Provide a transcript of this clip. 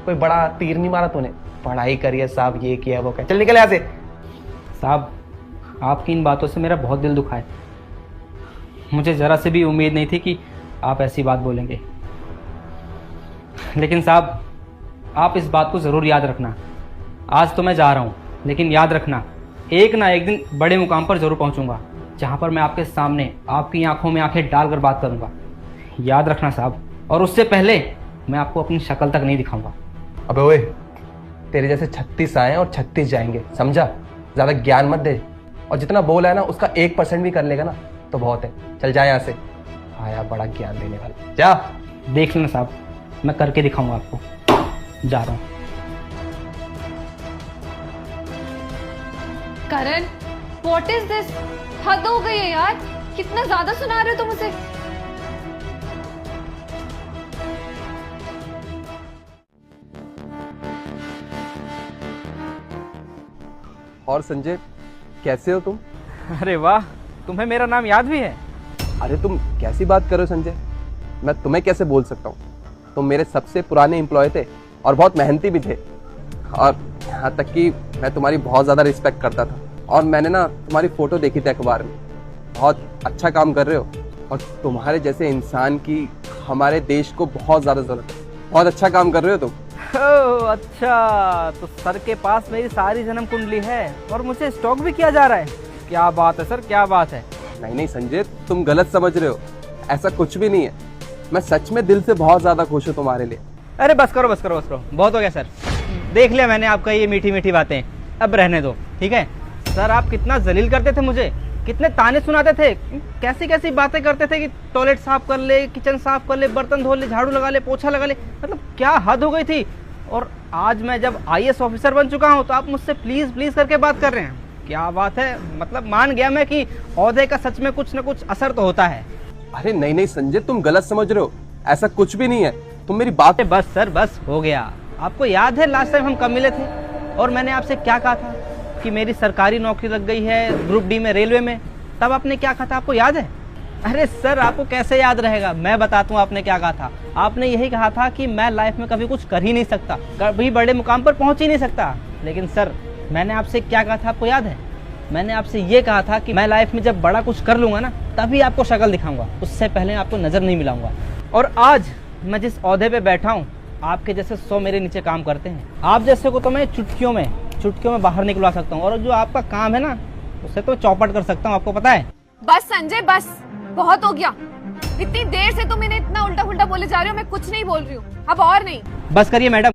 कोई बड़ा तीर नहीं मारा तूने, पढ़ाई करी है साहब, ये किया वो क्या, चल निकल यहाँ से। साहब आपकी इन बातों से मेरा बहुत दिल दुखा है। मुझे ज़रा से भी उम्मीद नहीं थी कि आप ऐसी बात बोलेंगे, लेकिन साहब आप इस बात को ज़रूर याद रखना। आज तो मैं जा रहा हूँ, लेकिन याद रखना एक ना एक दिन बड़े मुकाम पर ज़रूर पहुँचूँगा, जहाँ पर मैं आपके सामने आपकी आंखों में आंखें डालकर बात करूँगा। याद रखना साहब, और उससे पहले मैं आपको अपनी शक्ल तक नहीं दिखाऊंगा। अबे ओए, तेरे जैसे 36 आए और 36 जाएंगे, समझा? ज़्यादा ज्ञान मत दे, और जितना बोला है ना उसका 1% भी कर लेगा ना तो बहुत है। चल जा यहाँ से, आया बड़ा ज्ञान देने वाला, जा। देख लेना साहब, मैं करके दिखाऊंगा आपको। जा रहा हूँ। करण, व्हाट इज दिस? हद हो गई है यार, कितना ज्यादा सुना रहे हो तुम उसे। और संजय, कैसे हो तुम? अरे वाह, तुम्हें मेरा नाम याद भी है? अरे तुम कैसी बात कर रहे हो संजय, मैं तुम्हें कैसे बोल सकता हूँ? तुम मेरे सबसे पुराने एम्प्लॉय थे और बहुत मेहनती भी थे, और यहाँ तक कि मैं तुम्हारी बहुत ज़्यादा रिस्पेक्ट करता था। और मैंने ना तुम्हारी फ़ोटो देखी थी अखबार में, बहुत अच्छा काम कर रहे हो, और तुम्हारे जैसे इंसान की हमारे देश को बहुत ज़्यादा ज़रूरत है। बहुत अच्छा काम कर रहे हो तुम। ओह अच्छा, तो सर के पास मेरी सारी जन्म कुंडली है और मुझे स्टॉक भी किया जा रहा है। क्या बात है सर, क्या बात है। नहीं नहीं संजय, तुम गलत समझ रहे हो, ऐसा कुछ भी नहीं है। मैं सच में दिल से बहुत ज़्यादा खुश हूँ तुम्हारे लिए। अरे बस करो बस करो बस करो, बहुत हो गया सर। देख लिया मैंने आपका ये मीठी मीठी बातें, अब रहने दो, ठीक है? सर आप कितना जलील करते थे मुझे, कितने ताने सुनाते थे, कैसी कैसी बातें करते थे कि टॉयलेट साफ कर ले, किचन साफ कर ले, बर्तन धो ले, झाड़ू लगा ले, पोछा लगा ले, मतलब क्या हद हो गई थी। और आज मैं जब IAS ऑफिसर बन चुका हूँ तो आप मुझसे प्लीज़ प्लीज़ करके बात कर रहे हैं। क्या बात है, मतलब मान गया मैं कि औहदे का सच में कुछ ना कुछ असर तो होता है। अरे नहीं नहीं संजय, तुम गलत समझ रहे हो, ऐसा कुछ भी नहीं है। तुम मेरी बात। बस सर बस हो गया। आपको याद है लास्ट टाइम हम कब मिले थे और मैंने आपसे क्या कहा था कि मेरी सरकारी नौकरी लग गई है ग्रुप D में, रेलवे में? तब आपने क्या कहा था, आपको याद है? अरे सर आपको कैसे याद रहेगा, मैं बताता हूँ आपने क्या कहा था। आपने यही कहा था कि मैं लाइफ में कभी कुछ कर ही नहीं सकता, कभी बड़े मुकाम पर पहुँच ही नहीं सकता। लेकिन सर मैंने आपसे क्या कहा था, आपको याद है? मैंने आपसे ये कहा था कि मैं लाइफ में जब बड़ा कुछ कर लूँगा ना तभी आपको शक्ल दिखाऊंगा, उससे पहले आपको नज़र नहीं मिलाऊंगा। और आज मैं जिस ओहदे पे बैठा हूँ, आपके जैसे 100 मेरे नीचे काम करते हैं। आप जैसे को तो मैं चुटकियों में बाहर निकलवा सकता हूँ, और जो आपका काम है ना उससे तो चौपट कर सकता हूँ, आपको पता है। बस संजय बस, बहुत हो गया। इतनी देर से तुम इन्हें इतना उल्टा पुल्टा बोले जा रहे हो, मैं कुछ नहीं बोल रही हूँ, अब और नहीं। बस करिए मैडम।